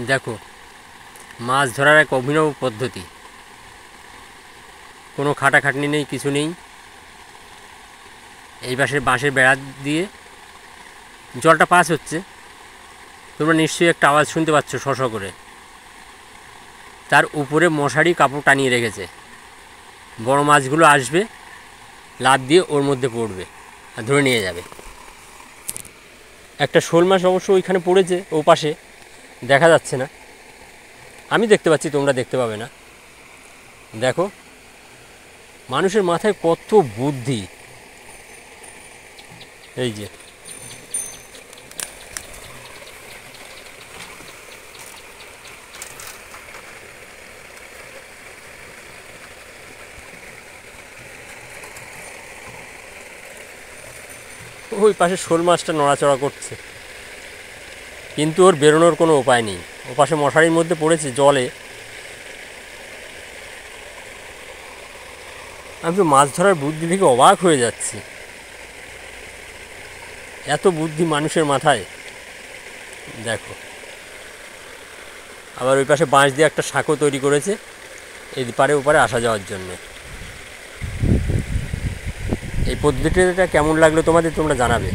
দেখো, মাছ ধরার এক অভিনব পদ্ধতি। কোনো খাটাখাটনি নেই, কিছু নেই। এই পাশে বাঁশের বেড়া দিয়ে জলটা পাস হচ্ছে। তোমরা নিশ্চয়ই একটা আওয়াজ শুনতে পাচ্ছ, শশ করে। তার উপরে মশারি কাপড় টানিয়ে রেখেছে। বড় মাছগুলো আসবে, লাফ দিয়ে ওর মধ্যে পড়বে আর ধরে নিয়ে যাবে। একটা শোল মাছ অবশ্য ওইখানে পড়েছে, ও পাশে দেখা যাচ্ছে না। আমি দেখতে পাচ্ছি, তোমরা দেখতে পাবে না। দেখো, মানুষের মাথায় কত বুদ্ধি। এই যে ওই পাশে শোল মাছটা নড়াচড়া করছে, কিন্তু ওর বেরোনোর কোনো উপায় নেই। ও পাশে মশারির মধ্যে পড়েছে জলে। আমি তো মাছ ধরার বুদ্ধি থেকে অবাক হয়ে যাচ্ছি। এত বুদ্ধি মানুষের মাথায়। দেখো, আবার ওই পাশে বাঁশ দিয়ে একটা সাঁকো তৈরি করেছে এই পারে ওপারে আসা যাওয়ার জন্য। এই পদ্ধতিটা কেমন লাগলো তোমাদের, তোমরা জানাবে।